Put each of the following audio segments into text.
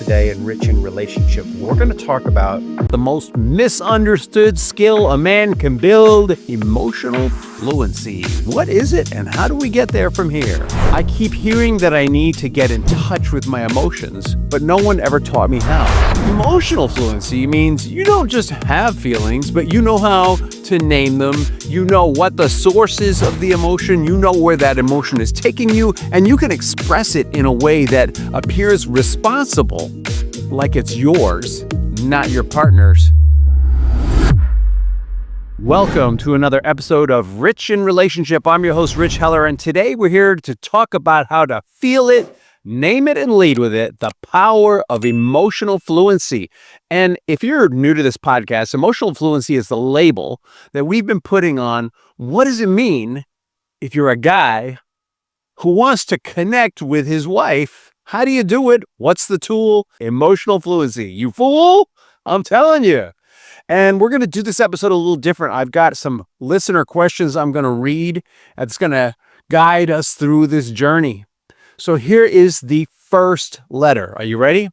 today in Rich in Relationship. We're going to talk about the most misunderstood skill a man can build, emotional fluency. What is it and how do we get there from here? I keep hearing that I need to get in touch with my emotions, but no one ever taught me how. Emotional fluency means you don't just have feelings, but you know how to name them. You know what the source is of the emotion. You know where that emotion is taking you, and you can express it in a way that appears responsible, like it's yours, not your partner's. Welcome to another episode of Rich in Relationship. I'm your host, Rich Heller, and today we're here to talk about how to feel it, name it, and lead with it, the power of emotional fluency. And if you're new to this podcast, emotional fluency is the label that we've been putting on what does it mean if you're a guy who wants to connect with his wife. How do you do it? What's the tool? Emotional fluency. You fool? I'm telling you. And we're going to do this episode a little different. I've got some listener questions I'm going to read. That's going to guide us through this journey. So here is the first letter. Are you ready?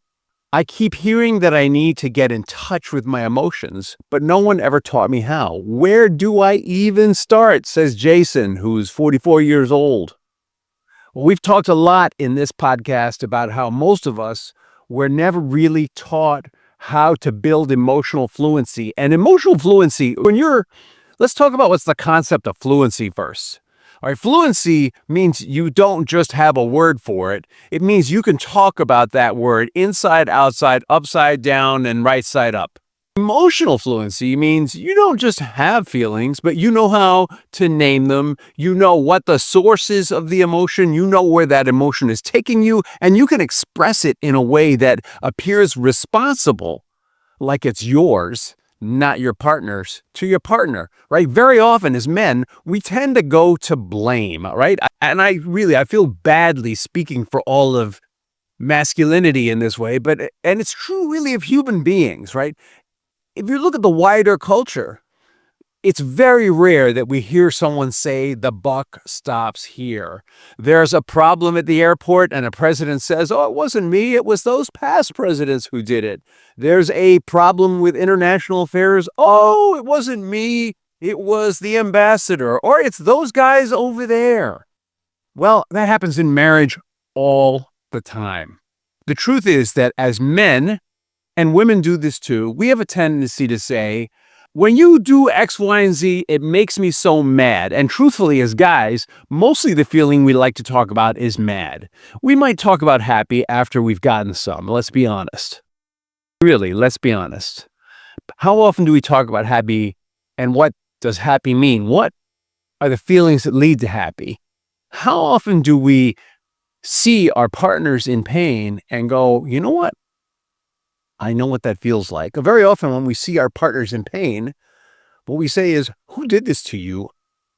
I keep hearing that I need to get in touch with my emotions, but no one ever taught me how. Where do I even start? Says Jason, who's 44 years old. Well, we've talked a lot in this podcast about how most of us were never really taught how to build emotional fluency. And emotional fluency, let's talk about what's the concept of fluency first. All right, fluency means you don't just have a word for it. It means you can talk about that word inside, outside, upside down, and right side up. Emotional fluency means you don't just have feelings, but you know how to name them. You know what the source is of the emotion. You know where that emotion is taking you, and you can express it in a way that appears responsible, like it's yours, not your partner's, to your partner, right? Very often as men, we tend to go to blame, right? And I feel badly speaking for all of masculinity in this way, and it's true really of human beings, right? If you look at the wider culture, it's very rare that we hear someone say the buck stops here. There's a problem at the airport and a president says, oh, it wasn't me, it was those past presidents who did it. There's a problem with international affairs. Oh, it wasn't me, it was the ambassador, or it's those guys over there. Well, that happens in marriage all the time. The truth is that as men, and women do this too, we have a tendency to say, when you do X, Y, and Z, it makes me so mad. And truthfully, as guys, mostly the feeling we like to talk about is mad. We might talk about happy after we've gotten some. Let's be honest. Really, let's be honest. How often do we talk about happy, and what does happy mean? What are the feelings that lead to happy? How often do we see our partners in pain and go, you know what? I know what that feels like. Very often when we see our partners in pain, what we say is, who did this to you?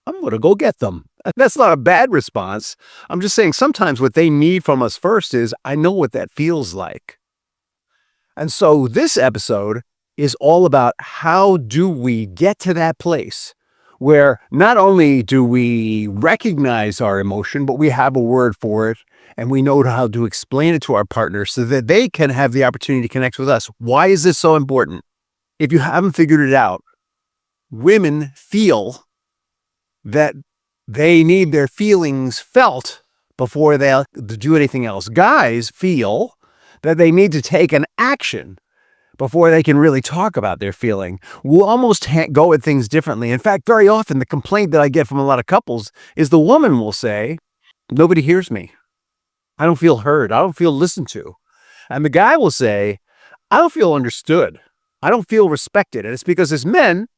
I'm going to go get them. That's not a bad response. I'm just saying sometimes what they need from us first is, I know what that feels like. And so this episode is all about how do we get to that place where not only do we recognize our emotion, but we have a word for it and we know how to explain it to our partners so that they can have the opportunity to connect with us. Why is this so important? If you haven't figured it out, women feel that they need their feelings felt before they'll do anything else. Guys feel that they need to take an action before they can really talk about their feeling. We'll almost go at things differently. In fact, very often the complaint that I get from a lot of couples is the woman will say, nobody hears me. I don't feel heard. I don't feel listened to. And the guy will say, I don't feel understood. I don't feel respected. And it's because as men,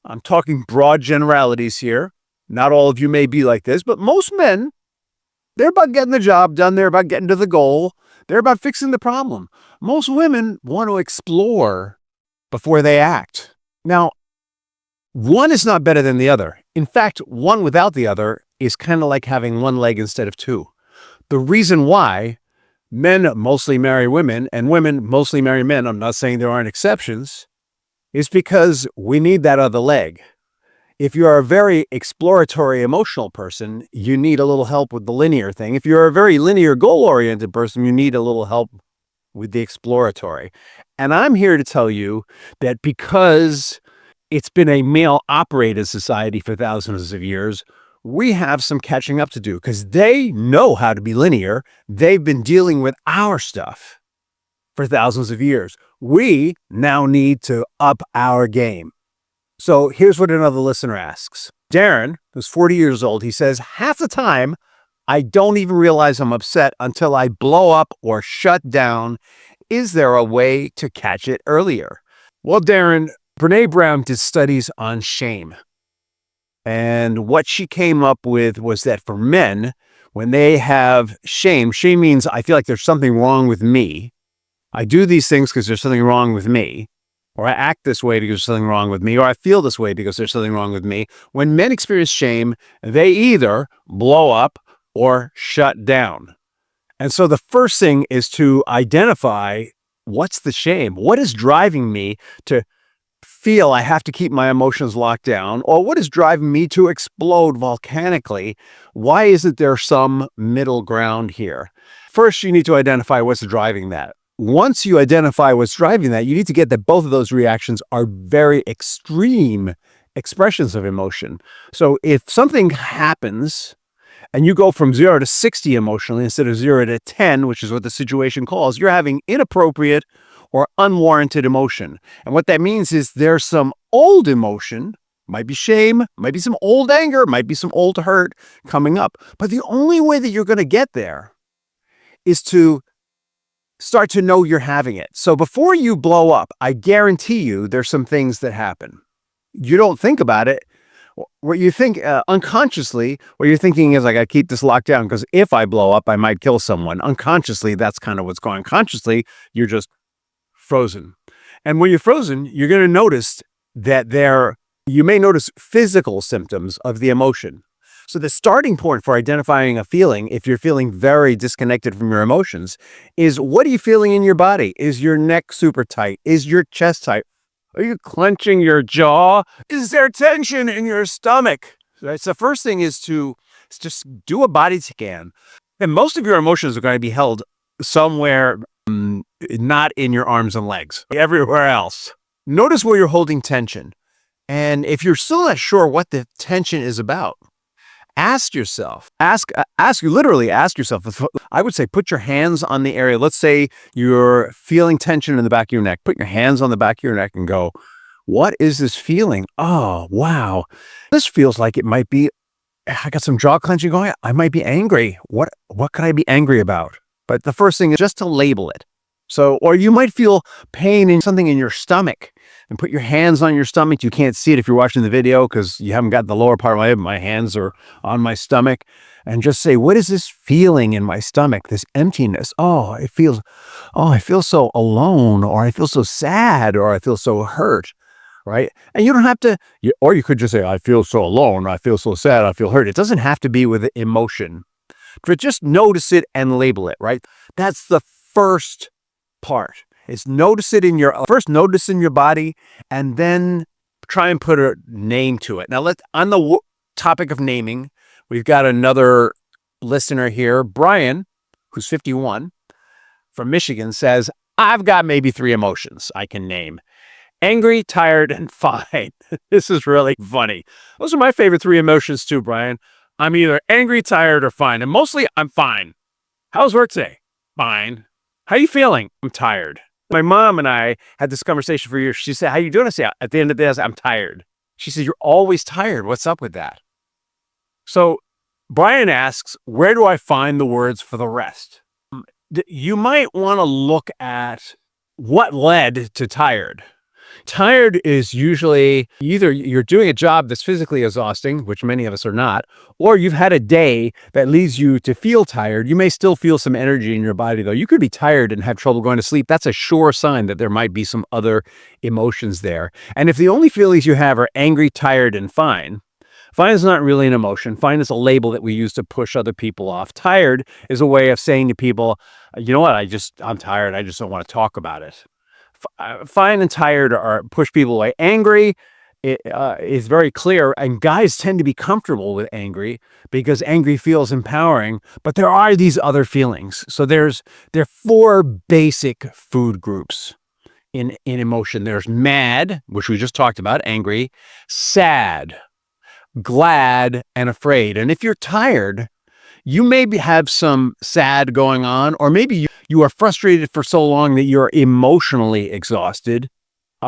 I'm talking broad generalities here. Not all of you may be like this, but most men, they're about getting the job done. They're about getting to the goal. They're about fixing the problem. Most women want to explore before they act. Now, one is not better than the other. In fact, one without the other is kind of like having one leg instead of two. The reason why men mostly marry women and women mostly marry men, I'm not saying there aren't exceptions, is because we need that other leg. If you're a very exploratory, emotional person, you need a little help with the linear thing. If you're a very linear, goal-oriented person, you need a little help with the exploratory. And I'm here to tell you that because it's been a male-operated society for thousands of years, we have some catching up to do because they know how to be linear. They've been dealing with our stuff for thousands of years. We now need to up our game. So here's what another listener asks. Darren, who's 40 years old, he says, half the time, I don't even realize I'm upset until I blow up or shut down. Is there a way to catch it earlier? Well, Darren, Brene Brown did studies on shame. And what she came up with was that for men, when they have shame means I feel like there's something wrong with me. I do these things because there's something wrong with me, or I act this way because there's something wrong with me, or I feel this way because there's something wrong with me. When men experience shame, they either blow up or shut down. And so the first thing is to identify what's the shame? What is driving me to feel I have to keep my emotions locked down? Or what is driving me to explode volcanically? Why isn't there some middle ground here? First, you need to identify what's driving that. Once you identify what's driving that, you need to get that both of those reactions are very extreme expressions of emotion. So if something happens and you go from 0 to 60 emotionally instead of 0 to 10, which is what the situation calls, you're having inappropriate or unwarranted emotion. And what that means is there's some old emotion, might be shame, might be some old anger, might be some old hurt coming up. But the only way that you're going to get there is to start to know you're having it. So before you blow up, I guarantee you there's some things that happen. You don't think about it. What you think unconsciously, what you're thinking is like, I keep this locked down because if I blow up, I might kill someone. Unconsciously, that's kind of what's going on. Consciously, you're just frozen. And when you're frozen, you're going to notice that you may notice physical symptoms of the emotion. So the starting point for identifying a feeling, if you're feeling very disconnected from your emotions, is what are you feeling in your body? Is your neck super tight? Is your chest tight? Are you clenching your jaw? Is there tension in your stomach? Right? So the first thing is to just do a body scan. And most of your emotions are going to be held somewhere not in your arms and legs, everywhere else. Notice where you're holding tension. And if you're still not sure what the tension is about, ask yourself, literally ask yourself, I would say put your hands on the area. Let's say you're feeling tension in the back of your neck. Put your hands on the back of your neck and go, what is this feeling? Oh, wow. This feels like it might be, I got some jaw clenching going. I might be angry. What could I be angry about? But the first thing is just to label it. So, or you might feel pain in something in your stomach and put your hands on your stomach. You can't see it if you're watching the video because you haven't got the lower part of my head. My hands are on my stomach and just say, what is this feeling in my stomach? This emptiness. I feel so alone, or I feel so sad, or I feel so hurt. Right. And you don't have to, or you could just say, I feel so alone. I feel so sad. I feel hurt. It doesn't have to be with emotion, but just notice it and label it. Right. That's the first part. Is notice in your body and then try and put a name to it. Now on the topic of naming, we've got another listener here, Brian, who's 51 from Michigan, says, I've got maybe 3 emotions I can name. Angry, tired, and fine. This is really funny. Those are my favorite 3 emotions too, Brian. I'm either angry, tired, or fine. And mostly I'm fine. How's work today? Fine. How are you feeling? I'm tired. My mom and I had this conversation for years. She said, how you doing? I say, at the end of the day, I said, I'm tired. She said, you're always tired. What's up with that? So Brian asks, where do I find the words for the rest? You might want to look at what led to tired. Tired is usually either you're doing a job that's physically exhausting, which many of us are not, or you've had a day that leads you to feel tired. You may still feel some energy in your body, though. You could be tired and have trouble going to sleep. That's a sure sign that there might be some other emotions there. And if the only feelings you have are angry, tired, and fine is not really an emotion. Fine is a label that we use to push other people off. Tired is a way of saying to people, you know what, I'm tired. I just don't want to talk about it. Fine and tired are push people away. Angry is very clear, and guys tend to be comfortable with angry because angry feels empowering. But there are these other feelings. So there are four basic food groups in emotion. There's mad, which we just talked about, angry, sad, glad, and afraid. And if you're tired, you maybe have some sad going on, or maybe you are frustrated for so long that you're emotionally exhausted.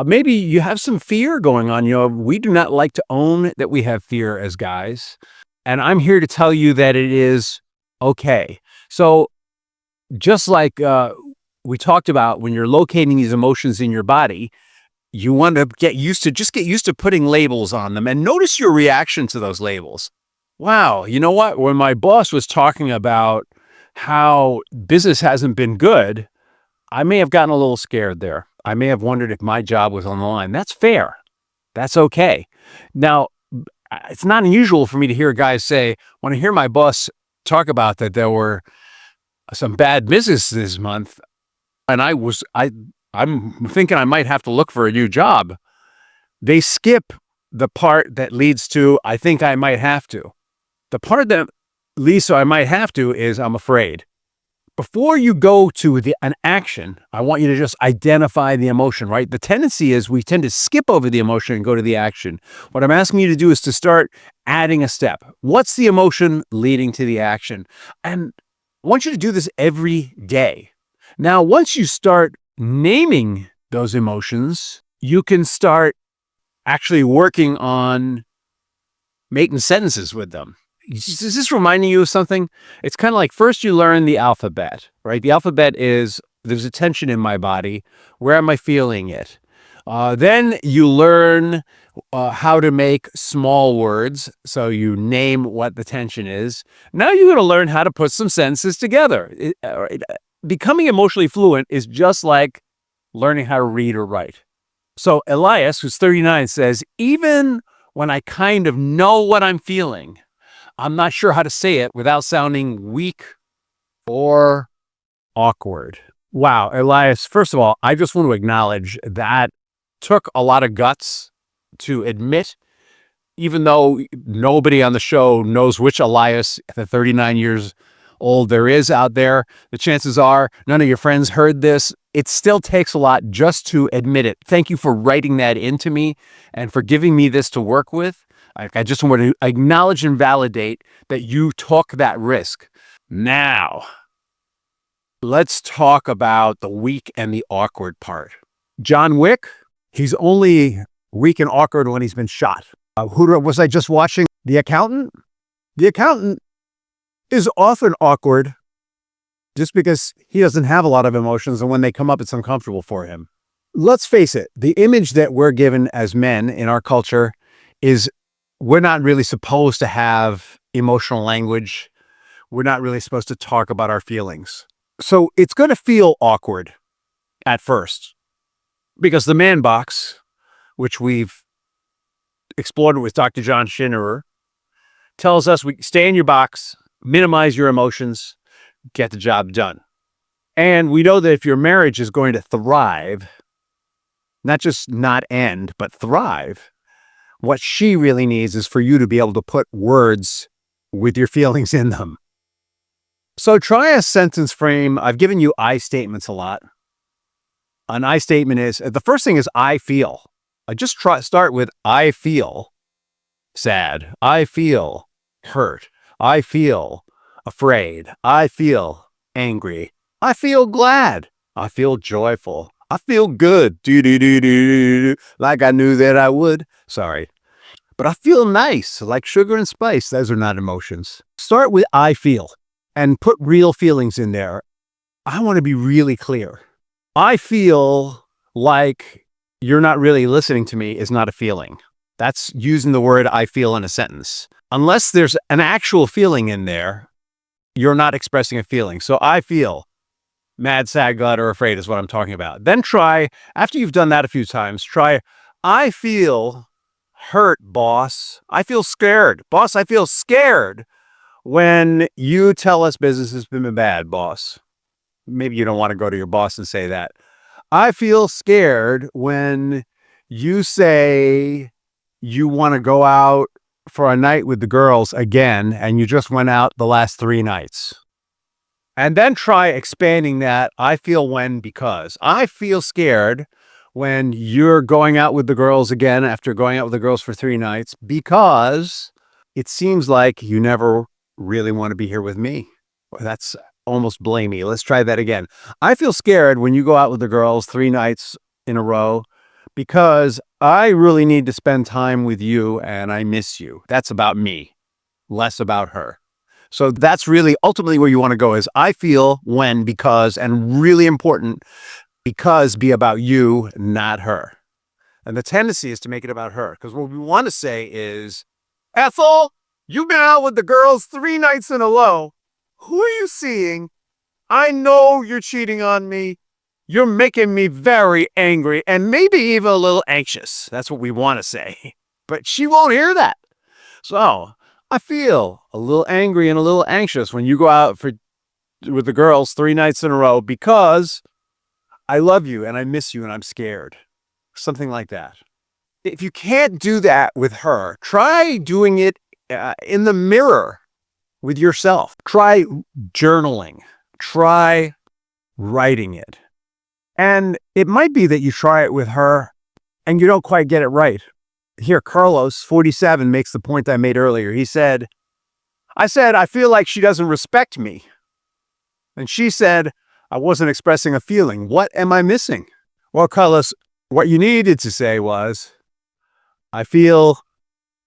Maybe you have some fear going on. We do not like to own that we have fear as guys. And I'm here to tell you that it is okay. So just like we talked about, when you're locating these emotions in your body, you want to get used to putting labels on them, and notice your reaction to those labels. Wow, you know what? When my boss was talking about how business hasn't been good, I may have gotten a little scared there. I may have wondered if my job was on the line. That's fair. That's okay. Now, it's not unusual for me to hear guys say, when I hear my boss talk about that there were some bad business this month, and I'm thinking I might have to look for a new job. They skip the part that leads to, I think I might have to. The part that leads to I might have to is I'm afraid. Before you go to an action, I want you to just identify the emotion, right? The tendency is we tend to skip over the emotion and go to the action. What I'm asking you to do is to start adding a step. What's the emotion leading to the action? And I want you to do this every day. Now, once you start naming those emotions, you can start actually working on making sentences with them. Is this reminding you of something? It's kind of like, first you learn the alphabet, right? The alphabet is, there's a tension in my body. Where am I feeling it? Then you learn how to make small words. So you name what the tension is. Now you're going to learn how to put some sentences together. Becoming emotionally fluent is just like learning how to read or write. So Elias, who's 39, says, even when I kind of know what I'm feeling, I'm not sure how to say it without sounding weak or awkward. Wow, Elias, first of all, I just want to acknowledge that took a lot of guts to admit, even though nobody on the show knows which Elias, the 39 years old, there is out there. The chances are none of your friends heard this. It still takes a lot just to admit it. Thank you for writing that into me and for giving me this to work with. I just want to acknowledge and validate that you took that risk. Now, let's talk about the weak and the awkward part. John Wick, he's only weak and awkward when he's been shot. Who was I just watching? The Accountant? The Accountant is often awkward just because he doesn't have a lot of emotions, and when they come up, it's uncomfortable for him. Let's face it, the image that we're given as men in our culture is we're not really supposed to have emotional language. We're not really supposed to talk about our feelings. So it's going to feel awkward at first because the man box, which we've explored with Dr. John Schinnerer, tells us we stay in your box, minimize your emotions, get the job done. And we know that if your marriage is going to thrive, not just not end, but thrive, what she really needs is for you to be able to put words with your feelings in them. So try a sentence frame. I've given you I statements a lot. An I statement is, the first thing is I feel. Start with I feel sad. I feel hurt. I feel afraid. I feel angry. I feel glad. I feel joyful. I feel good. Like I knew that I would. Sorry. But I feel nice, like sugar and spice. Those are not emotions. Start with I feel and put real feelings in there. I want to be really clear. I feel like you're not really listening to me is not a feeling. That's using the word I feel in a sentence. Unless there's an actual feeling in there, you're not expressing a feeling. So I feel mad, sad, glad, or afraid is what I'm talking about. Then try, after you've done that a few times, try, I feel hurt, boss. I feel scared. Boss, I feel scared when you tell us business has been bad, boss. Maybe you don't want to go to your boss and say that. I feel scared when you say you want to go out for a night with the girls again, and you just went out the last 3 nights. And then try expanding that. I feel when, because I feel scared when you're going out with the girls again after going out with the girls for 3 nights, because it seems like you never really want to be here with me. Well, that's almost blamey. Let's try that again. I feel scared when you go out with the girls 3 nights in a row, because I really need to spend time with you and I miss you. That's about me, less about her. So that's really ultimately where you want to go is I feel when, because, and really important, because be about you, not her. And the tendency is to make it about her, because what we want to say is, Ethel, you've been out with the girls 3 nights in a row. Who are you seeing? I know you're cheating on me. You're making me very angry and maybe even a little anxious. That's what we want to say. But she won't hear that. So I feel a little angry and a little anxious when you go out with the girls 3 nights in a row, because I love you and I miss you and I'm scared. Something like that. If you can't do that with her, try doing it in the mirror with yourself. Try journaling. Try writing it. And it might be that you try it with her and you don't quite get it right. Here, Carlos, 47, makes the point I made earlier. He said, I feel like she doesn't respect me. And she said, I wasn't expressing a feeling. What am I missing? Well, Carlos, what you needed to say was, I feel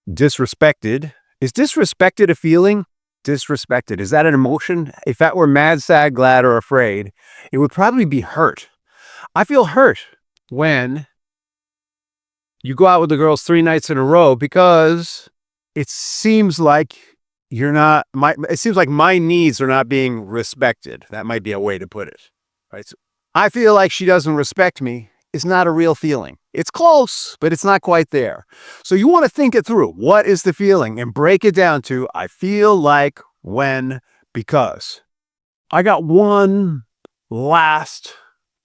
disrespected. Is disrespected a feeling? Disrespected. Is that an emotion? If that were mad, sad, glad, or afraid, it would probably be hurt. I feel hurt when you go out with the girls 3 nights in a row, because it seems like it seems like my needs are not being respected. That might be a way to put it. Right? So I feel like she doesn't respect me. It's not a real feeling. It's close, but it's not quite there. So you want to think it through. What is the feeling? And break it down to, I feel like, when, because. I got one last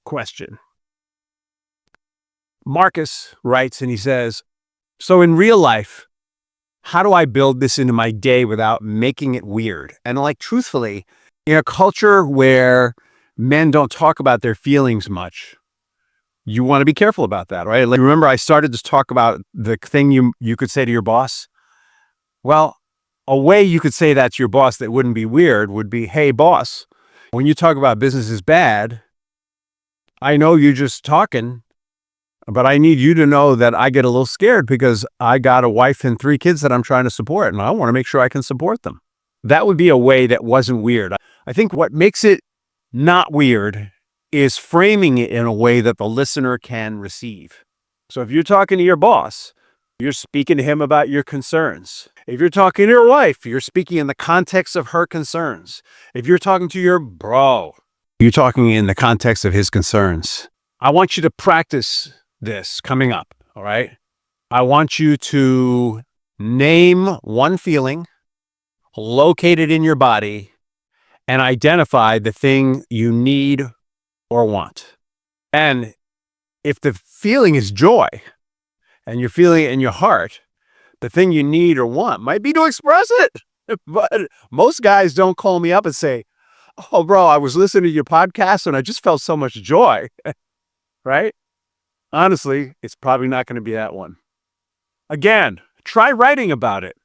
question. Marcus writes and he says, so in real life, how do I build this into my day without making it weird? And truthfully, in a culture where men don't talk about their feelings much, you want to be careful about that, right? Remember I started to talk about the thing you could say to your boss? Well, a way you could say that to your boss that wouldn't be weird would be, hey, boss, when you talk about business is bad, I know you're just talking, but I need you to know that I get a little scared because I got a wife and 3 kids that I'm trying to support, and I want to make sure I can support them. That would be a way that wasn't weird. I think what makes it not weird is framing it in a way that the listener can receive. So if you're talking to your boss, you're speaking to him about your concerns. If you're talking to your wife, you're speaking in the context of her concerns. If you're talking to your bro, you're talking in the context of his concerns. I want you to practice this coming up, all right? I want you to name one feeling, locate it in your body, and identify the thing you need or want. And if the feeling is joy and you're feeling it in your heart, the thing you need or want might be to express it. But most guys don't call me up and say, oh, bro, I was listening to your podcast and I just felt so much joy, right? Honestly, it's probably not going to be that one. Again, try writing about it.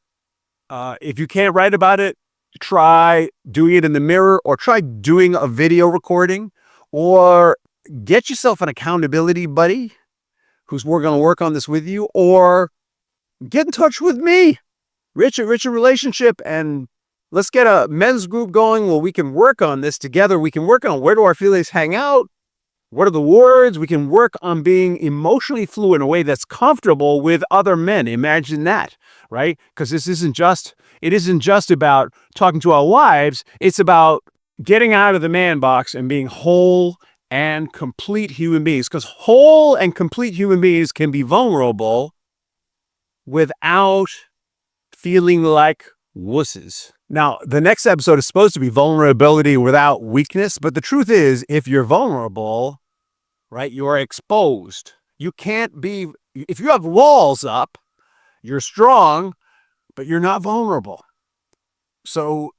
If you can't write about it, try doing it in the mirror, or try doing a video recording, or get yourself an accountability buddy who's going to work on this with you, or get in touch with me, Rich at Rich in Relationship, and let's get a men's group going where we can work on this together. We can work on where do our feelings hang out? What are the words? We can work on being emotionally fluid in a way that's comfortable with other men. Imagine that, right? Because it isn't just about talking to our wives. It's about getting out of the man box and being whole and complete human beings. Because whole and complete human beings can be vulnerable without feeling like wusses. Now, the next episode is supposed to be vulnerability without weakness. But the truth is, if you're vulnerable, right, you are exposed. You can't be, if you have walls up You're strong, but you're not vulnerable. So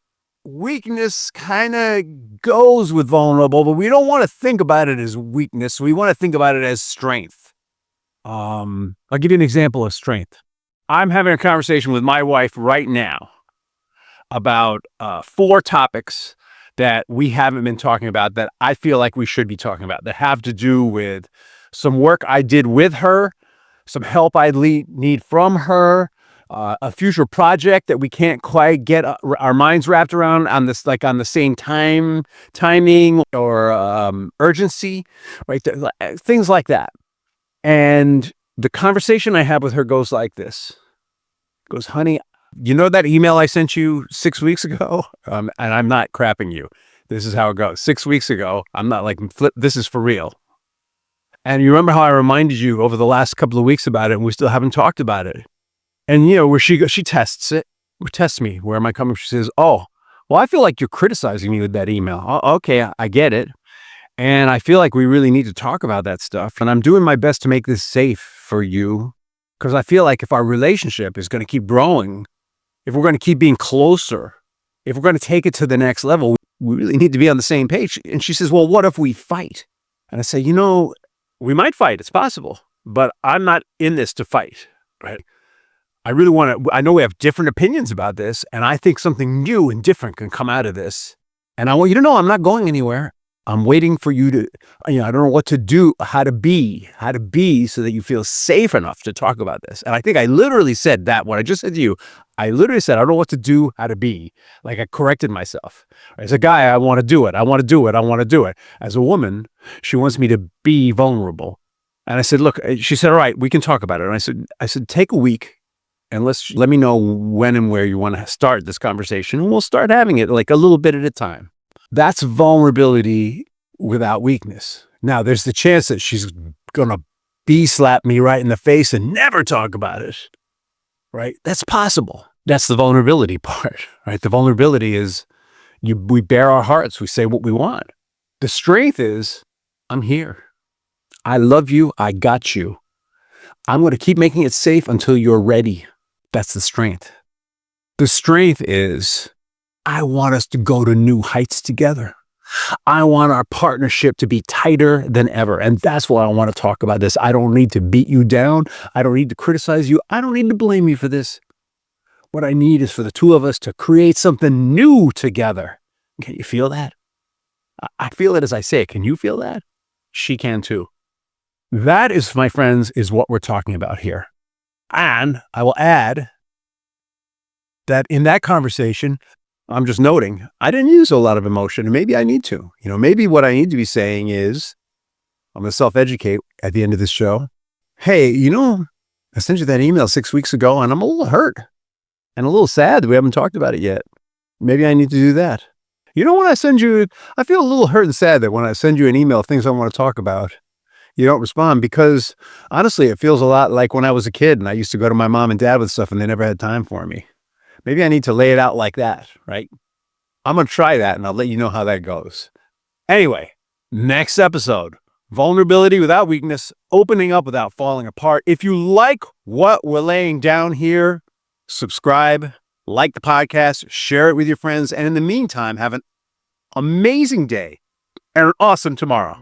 weakness kind of goes with vulnerable, but we don't want to think about it as weakness. We want to think about it as strength. I'll give you an example of strength. I'm having a conversation with my wife right now about 4 topics that we haven't been talking about that I feel like we should be talking about, that have to do with some work I did with her, some help I need from her, a future project that we can't quite get our minds wrapped around on this, like on the same timing or urgency, right? Things like that. And the conversation I have with her goes like this. Goes, honey, you know that email I sent you 6 weeks ago? And I'm not crapping you. This is how it goes. 6 weeks ago, I'm not like, this is for real. And you remember how I reminded you over the last couple of weeks about it, and we still haven't talked about it. And, you know, where she tests it, tests me. Where am I coming from? She says, oh, well, I feel like you're criticizing me with that email. Oh, okay, I get it. And I feel like we really need to talk about that stuff. And I'm doing my best to make this safe for you, because I feel like if our relationship is going to keep growing, if we're going to keep being closer, if we're going to take it to the next level, we really need to be on the same page. And she says, well, what if we fight? And I say, you know, we might fight. It's possible. But I'm not in this to fight, right? I really want to, I know we have different opinions about this, and I think something new and different can come out of this. And I want you to know I'm not going anywhere. I'm waiting for you to, I don't know what to do, how to be so that you feel safe enough to talk about this. And I think I literally said that, what I just said to you. I literally said, I don't know what to do, how to be. Like I corrected myself. As a guy, I want to do it. I want to do it. I want to do it. As a woman, she wants me to be vulnerable. And I said, look, she said, all right, we can talk about it. And I said, take a week and let me know when and where you want to start this conversation. And we'll start having it like a little bit at a time. That's vulnerability without weakness. Now, there's the chance that she's going to slap me right in the face and never talk about it, right? That's possible. That's the vulnerability part, right? The vulnerability is we bare our hearts. We say what we want. The strength is, I'm here. I love you. I got you. I'm going to keep making it safe until you're ready. That's the strength. The strength is, I want us to go to new heights together. I want our partnership to be tighter than ever. And that's why I want to talk about this. I don't need to beat you down. I don't need to criticize you. I don't need to blame you for this. What I need is for the two of us to create something new together. Can you feel that? I feel it as I say it. Can you feel that? She can too. That is, my friends, is what we're talking about here. And I will add that in that conversation, I'm just noting, I didn't use a lot of emotion, and maybe I need to. Maybe what I need to be saying is, I'm going to self-educate at the end of this show. Hey, I sent you that email 6 weeks ago, and I'm a little hurt and a little sad that we haven't talked about it yet. Maybe I need to do that. When I send you, I feel a little hurt and sad that when I send you an email of things I want to talk about, you don't respond, because honestly, it feels a lot like when I was a kid and I used to go to my mom and dad with stuff and they never had time for me. Maybe I need to lay it out like that, right? I'm going to try that and I'll let you know how that goes. Anyway, next episode, vulnerability without weakness, opening up without falling apart. If you like what we're laying down here, subscribe, like the podcast, share it with your friends. And in the meantime, have an amazing day and an awesome tomorrow.